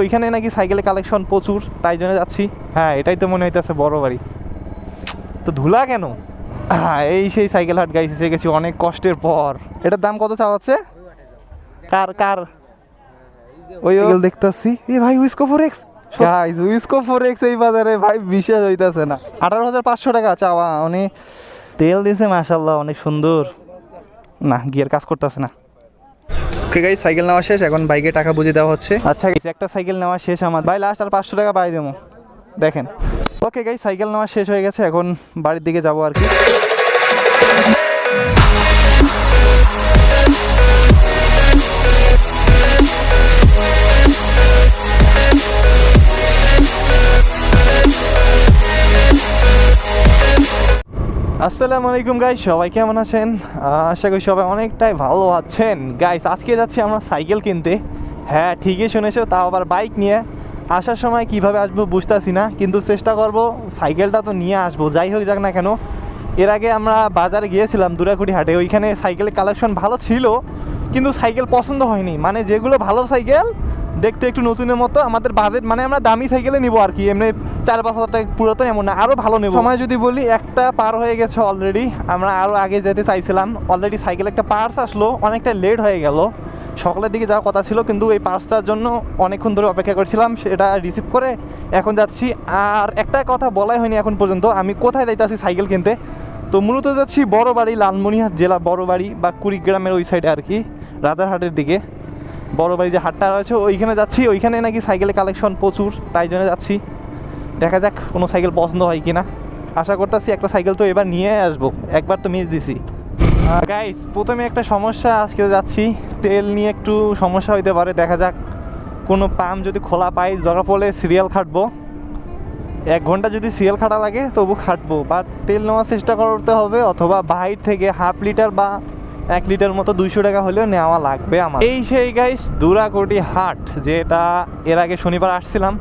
ওইখানে নাকি সাইকেলের কালেকশন প্রচুর, তাই জন্য যাচ্ছি। হ্যাঁ, এটাই তো মনে হইতেছে বড় বাড়ি। তো ধুলা কেন? এই সেই সাইকেল হাট গাইস, এসে গেছি অনেক কষ্টের পর। এটার দাম কত চাওয়াচ্ছে? কার কার ওই দেখতেছি এ ভাই উইসকো ফোরেক্স, গাইস উইসকো ফোরেক্স এই বাজারে ভাই বিশ্বাস হইতাছে না। 18,500 টাকা চাওয়া। উনি তেল দিয়েছে মাশাআল্লাহ, অনেক সুন্দর। না, গিয়ার কাজ করতেছে না। ওকে গাইস, সাইকেল নেওয়া শেষ, এখন বাইকে টাকা বুঝে দেওয়া হচ্ছে। আচ্ছা গাইস, একটা সাইকেল নেওয়া শেষ আমার ভাই, লাস্ট আর 500 টাকা পাই দেবো দেখেন। ওকে গাইস, সাইকেল নেওয়া শেষ হয়ে গেছে, এখন বাড়ির দিকে যাবো আর কি। আসসালামু আলাইকুম গাইস, সবাই কেমন আছেন? আশা করি সবাই অনেকটাই ভালো আছেন। গাইস, আজকে যাচ্ছি আমরা সাইকেল কিনতে। হ্যাঁ, ঠিকই শুনেছো, তাও আবার বাইক নিয়ে। আসার সময় কিভাবে আসবো বুঝতেছি না, কিন্তু চেষ্টা করব সাইকেলটা তো নিয়ে আসবো, যাই হোক যাক না কেন। এর আগে আমরা বাজারে গিয়েছিলাম দুরাকুড়ি হাটে, ওইখানে সাইকেলের কালেকশন ভালো ছিল, কিন্তু সাইকেল পছন্দ হয়নি। মানে যেগুলো ভালো সাইকেল দেখতে একটু নতুনের মতো, আমাদের বাজেট মানে আমরা দামি সাইকেলে নিবো আর কি, এমনি 4-5 হাজার টাকা পুরাতন এমন না, আরও ভালো নেব। সময় যদি বলি, একটা পার হয়ে গেছে অলরেডি, আমরা আরও আগে যেতে চাইছিলাম। অলরেডি সাইকেল একটা পার্স আসলো, অনেকটা লেট হয়ে গেল। সকালের দিকে যাওয়ার কথা ছিল, কিন্তু এই পার্সটার জন্য অনেকক্ষণ ধরে অপেক্ষা করছিলাম, সেটা রিসিভ করে এখন যাচ্ছি। আর একটা কথা বলাই হয়নি এখন পর্যন্ত, আমি কোথায় যাইতেছি সাইকেল কিনতে। তো মূলত যাচ্ছি বড় বাড়ি, লালমনিরহাট জেলা বড় বাড়ি বা কুড়িগ্রামের ওই সাইডে আর কি, রাজারহাটের দিকে। বড় বাড়ি যে হাটটা রয়েছে ওইখানে যাচ্ছি, ওইখানে নাকি সাইকেলের কালেকশন প্রচুর, তাই জন্য যাচ্ছি। দেখা যাক কোনো সাইকেল পছন্দ হয় কিনা। আশা করতেছি একটা সাইকেল তো এবার নিয়ে আসবো, একবার তো মিস দিছি। গাইস, প্রথমে একটা সমস্যা, আজকে যাচ্ছি তেল নিয়ে একটু সমস্যা হইতে পারে। দেখা যাক কোনো পাম্প যদি খোলা পাই, দরকার পড়লে সিরিয়াল খাটবো। 1 ঘন্টা যদি সিরিয়াল খাটা লাগে তবু খাটবো, বাট তেল নেওয়ার চেষ্টা করতে হবে, অথবা বাইর থেকে 1/2 লিটার বা 1 লিটার মতো 200 টাকা হলেও নেওয়া লাগবে আমার। এই সেই গাইস দুরাকুড়ি হাট, যেটা এর আগে শনিবার আসছিলাম,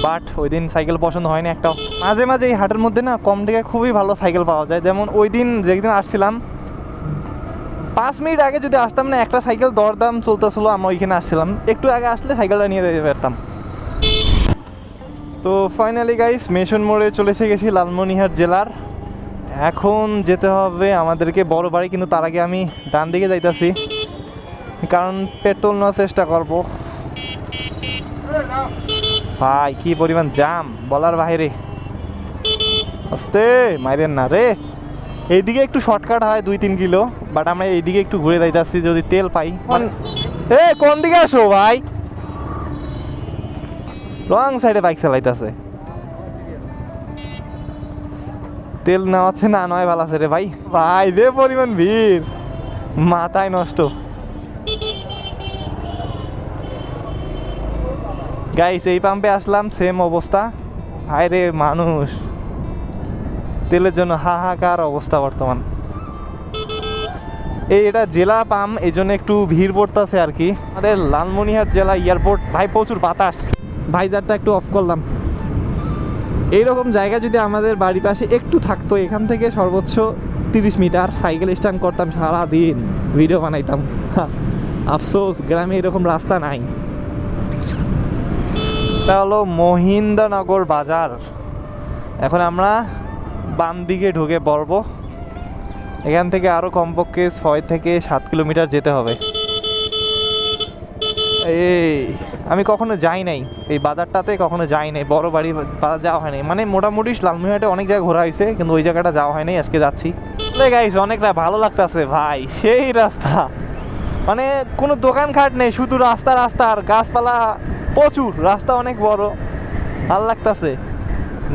বাট ওই দিন সাইকেল পছন্দ হয়নি একটাও। মাঝে মাঝে এই হাটের মধ্যে না কম টাকায় খুবই ভালো সাইকেল পাওয়া যায়। যেমন ওই দিন যেদিন আসছিলাম, 5 মিনিট আগে যদি আসতাম না, একটা সাইকেল দরদাম চলতেছিল, আমরা ওইখানে আসছিলাম, একটু আগে আসলে সাইকেলটা নিয়ে যেতে পারতাম। তো ফাইনালি গাইস, মেশন মোড়ে চলে এসে গেছি, লালমনিরহাট জেলার। এখন যেতে হবে আমাদেরকে বড় বাড়ি, কিন্তু তার আগে আমি ডান দিকে যাইতাছি, কারণ পেট্রোল নেওয়ার চেষ্টা করব। ভাই কি পরিমাণ জাম, বলার বাইরে। আস্তে মাইরেন না রে। এইদিকে একটু শর্টকাট হয় 2-3 কিলো, বাট আমরা এইদিকে একটু ঘুরে যাইতাছি যদি তেল পাই। এ কোন দিকে আসো ভাই? রং সাইডে বাইক চালাইতেছে। তেল নেওয়াচ্ছে না, নয় ভালো আছে রে ভাই। ভাই যে পরিমাণ ভিড়, মাথায় নষ্ট। গাইস, এই পাম্পে আসলাম, সেম অবস্থা। হায় রে মানুষ, তেলের জন্য হাহাকার অবস্থা বর্তমান। এটা জেলা পাম্প, এই জন্য একটু ভিড় পড়তেছে আর কি। আমাদের লালমনিরহাট জেলা এয়ারপোর্ট ভাই, প্রচুর বাতাস। ভাইজারটা একটু অফ করলাম। এইরকম জায়গা যদি আমাদের বাড়ির পাশে একটু থাকতো, এখান থেকে সর্বোচ্চ 30 মিটার সাইকেল স্ট্যান্ড করতাম, সারাদিন ভিডিও বানাইতাম। আফসোস গ্রামে এরকম রাস্তা নাই। এটা হলো মহিন্দ্রনগর বাজার। এখন আমরা বাম দিকে ঢুকে পড়বো। এখান থেকে আরও কমপক্ষে 6 থেকে 7 কিলোমিটার যেতে হবে। এই আমি কখনো যাই নাই এই বাজারটাতে, কখনো যাই নাই, বড় বাড়ি বাজার যাওয়া হয় নাই। মানে মোটামুটি লালমনিরহাটে অনেক জায়গায় ঘোরা হয়েছে, কিন্তু ওই জায়গাটা যাওয়া হয় নাই, আজকে যাচ্ছি। গাইস, অনেকটা ভালো লাগতেছে ভাই, সেই রাস্তা, মানে কোনো দোকানঘাট নেই, শুধু রাস্তা রাস্তা আর গাছপালা প্রচুর, রাস্তা অনেক বড়, ভালো লাগতেছে।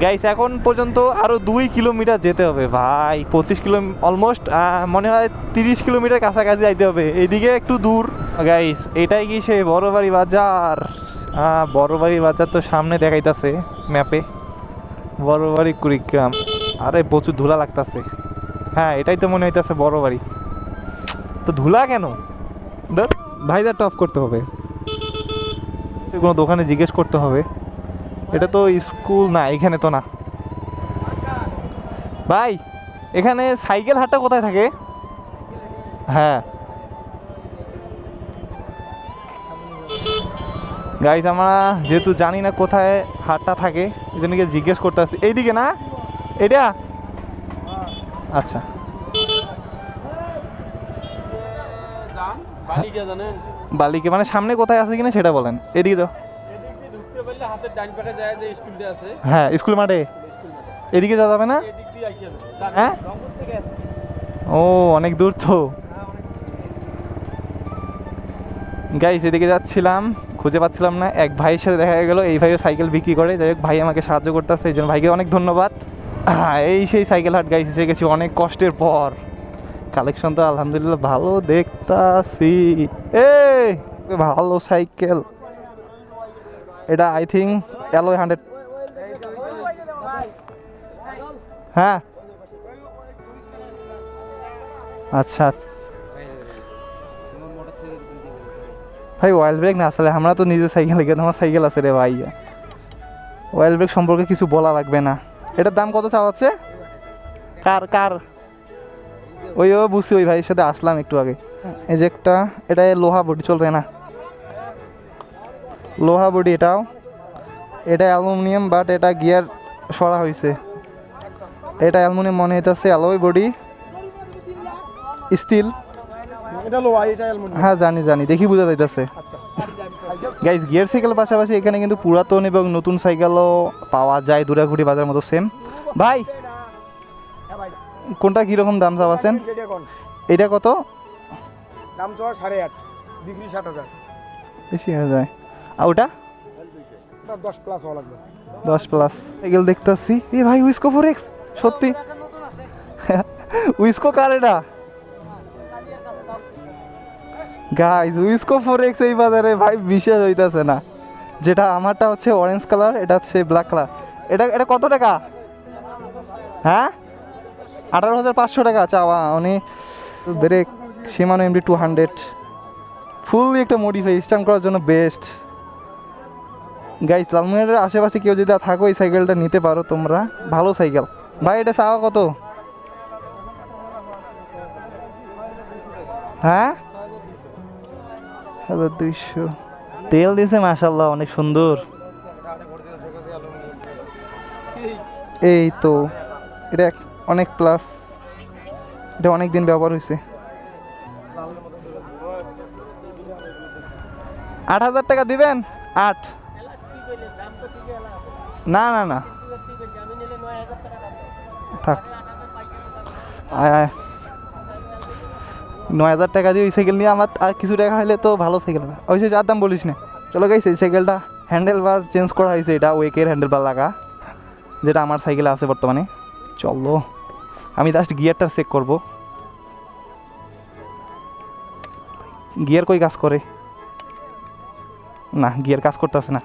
গাইস, এখন পর্যন্ত আরও 2 কিলোমিটার যেতে হবে ভাই, 25 কিলো অলমোস্ট, মনে হয় 30 কিলোমিটার কাছাকাছি যাইতে হবে, এইদিকে একটু দূর। গাইস, এটাই কি সেই বড় বাড়ি বাজার? বড় বাড়ি বাজার তো সামনে দেখাইতেছে ম্যাপে, বড় বাড়ি কুড়িগ্রাম। আরে প্রচুর ধুলা লাগতেছে। হ্যাঁ, এটাই তো মনে হইতেছে বড় বাড়ি। তো ধুলা কেন? ধর, ভাইজারটা অফ করতে হবে, কোনো দোকানে জিজ্ঞেস করতে হবে। এটা তো স্কুল না, এখানে তো না। ভাই, এখানে সাইকেল হাটটা কোথায় থাকে? হ্যাঁ গাইজ আমরা যেহেতু জানি না কোথায় হাটটা থাকে এই জন্য জিজ্ঞেস করতে আসছি। এইদিকে না এটা? আচ্ছা বালিকে মানে সামনে কোথায় আছে কিনা সেটা বলেন। এদিকে তো হ্যাঁ স্কুল মাঠে, এদিকে যাওয়া যাবে না? হ্যাঁ ও অনেক দূর তো গাইস। এদিকে যাচ্ছিলাম খুঁজে পাচ্ছিলাম না, এক ভাইয়ের সাথে দেখা গেল। এই ভাইও সাইকেল বিক্রি করে, যাই হোক ভাই আমাকে সাহায্য করতেছে, এই জন্য ভাইকে অনেক ধন্যবাদ। এই সেই সাইকেল হাট গাইস, এসে গেছি অনেক কষ্টের পর। কালেকশন তো আলহামদুলিল্লাহ ভালো দেখতাছি। এই ভালো সাইকেল, এটা আই থিঙ্ক অ্যালয় 100। হ্যাঁ আচ্ছা ভাই অয়েল ব্রেক না, আসলে আমরা তো নিজের সাইকেল গেলে আমার সাইকেল আছে রে ভাই। অয়েল ব্রেক সম্পর্কে কিছু বলা লাগবে না। এটার দাম কত চাওয়াচ্ছে? কার কার ওই ও বুঝছি, ওই ভাইয়ের সাথে আসলাম একটু আগে। এই যে একটা, এটা লোহা বডি চলবে না, লোহা বডি। এটাও এটা অ্যালুমিনিয়াম, বাট এটা গিয়ার সরা হয়েছে। এটা অ্যালুমিনিয়াম মনে হইতেছে, অ্যালয় বডি স্টিল। হ্যাঁ জানি জানি, দেখি বোঝা যাইতেছে। গাইস গিয়ার সাইকেল পাশাপাশি এখানে কিন্তু পুরাতন এবং নতুন সাইকেলও পাওয়া যায়, দুরাঘুটি বাজার মতো সেম। ভাই কোনটা কীরকম দাম চাচ্ছেন? এটা কত দাম? 8.5 ডিগ্রি 60,000 বেশি হয়ে যায়। আর ওটা 10+ হওয়া লাগবে। 10+। সাইকেল দেখতেছি এ ভাই, উইসকো 4X সত্যি। উইসকো কার এটা? গাইস উইসকো 4X এই বাজারে ভাই বিশেষ হইতাছে না। যেটা আমারটা হচ্ছে অরেঞ্জ কালার, এটা হচ্ছে ব্ল্যাক কালার। এটা এটা কত টাকা? হ্যাঁ 18,500 টাকা চাওয়া। উনি ব্রেক শিমানো MD 200 ফুললি একটা মডিফাই, স্টার্ট করার জন্য বেস্ট। গাইস লালমনিরহাটের আশেপাশে কেউ যদি থাকো এই সাইকেলটা নিতে পারো তোমরা, ভালো সাইকেল। ভাই এটা চাওয়া কত? হ্যাঁ 1200। তেল দিয়েছে মাশাআল্লাহ, অনেক সুন্দর। এই তো এটা অনেক প্লাস, এটা অনেক দিন ব্যবহার হয়েছে। 8,000 টাকা দিবেন? 8 না না না থাক, 9,000 টাকা দিয়ে ওই সাইকেল নিয়ে আমার আর কিছু টাকা হলে তো ভালো সাইকেল হবে। অবশ্যই যার দাম বলিস না। চলো গাইস এই সাইকেলটা হ্যান্ডেল বার চেঞ্জ করা হয়েছে, এটা ওয়েকের হ্যান্ডেল বার লাগা, যেটা আমার সাইকেলে আছে বর্তমানে। চলো আমি জাস্ট গিয়ারটা চেক করব। গিয়ার কই কাজ করে না, গিয়ার কাজ করতেছে না,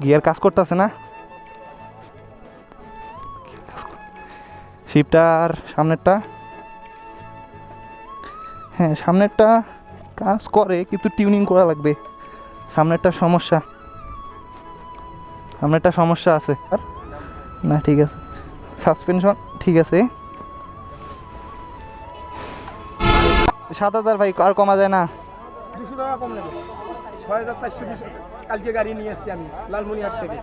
গিয়ার কাজ করতেছে না। শিপটার সামনেরটা, হ্যাঁ সামনেরটা কাজ করে কিন্তু টিউনিং করা লাগবে। সামনেরটা সমস্যা, সামনেরটা সমস্যা আছে না। ঠিক আছে সাসপেনশন ঠিক আছে। 7,000 ভাই আর কমা যায় না? 200 টাকা কম নেবে। 6,420 কালকে গাড়ি নিয়ে এসেছি আমি লালমনিরহাট থেকে।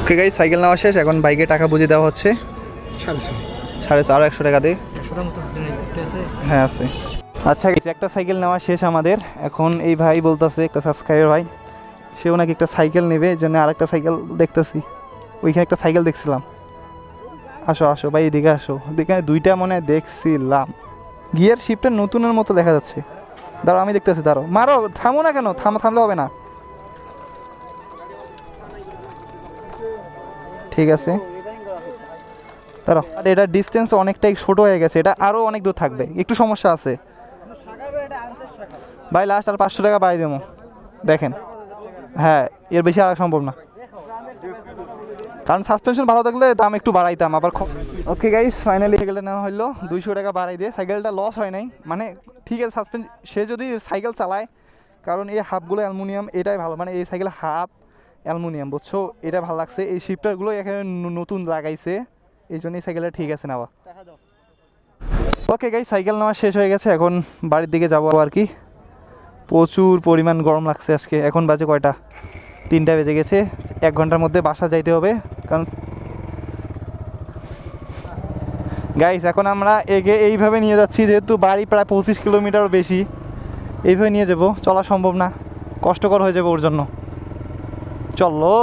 ওকে গাইস সাইকেল নেওয়া শেষ, এখন বাইকে টাকা বুঝিয়ে দেওয়া হচ্ছে 650। আরও 100 টাকা দে। হ্যাঁ আছে। আচ্ছা একটা সাইকেল নেওয়া শেষ আমাদের। এখন এই ভাই বলতেছে, একটা সাবস্ক্রাইবার ভাই, সেও নাকি একটা সাইকেল নেবে, এই জন্য আরেকটা সাইকেল দেখতেছি। ওইখানে একটা সাইকেল দেখছিলাম। আসো আসো ভাই এদিকে আসো, এখানে দুইটা মনে হয় দেখছিলাম। গিয়ার শিপটা নতুনের মতো দেখা যাচ্ছে। দাঁড়ো আমি দেখতেছি, দাঁড়ো মারো, থামো না কেন? থামলে হবে না। ঠিক আছে দাঁড়ো। আর এটার ডিস্টেন্স অনেকটাই ছোট হয়ে গেছে, এটা আরও অনেক দূর থাকবে, একটু সমস্যা আছে ভাই। লাস্ট আর 500 টাকা বাড়াই দেবো, দেখেন। হ্যাঁ এর বেশি আর সম্ভব না, কারণ সাসপেনশন ভালো থাকলে দাম একটু বাড়াইতাম আবার। ওকে গাইস ফাইনালি সাইকেলটা নেওয়া হলো 200 টাকা বাড়াই দিয়ে। সাইকেলটা লস হয় নাই, মানে ঠিক আছে সে যদি সাইকেল চালায়, কারণ এই হাফগুলো অ্যালুমিনিয়াম, এটাই ভালো। মানে এই সাইকেল হাফ অ্যালুমিনিয়াম, বুঝছো, এটা ভালো লাগছে। এই শিফটারগুলো এখানে নতুন লাগাইছে, এই জন্যই সাইকেলটা ঠিক আছে নেওয়া। ওকে গাইস সাইকেল নেওয়া শেষ হয়ে গেছে, এখন বাড়ির দিকে যাবো আর কি। প্রচুর পরিমাণ গরম লাগছে আজকে। এখন বাজে কয়টা? 3টা বেজে গেছে। 1 ঘন্টার মধ্যে বাসা যাইতে হবে, কারণ গাইস এখন আমরা এগে এইভাবে নিয়ে যাচ্ছি, যেহেতু বাড়ি প্রায় 25 কিলোমিটারও বেশি। এইভাবে নিয়ে যাব, চলা সম্ভব না, কষ্টকর হয়ে যাবে ওর জন্য। চলো।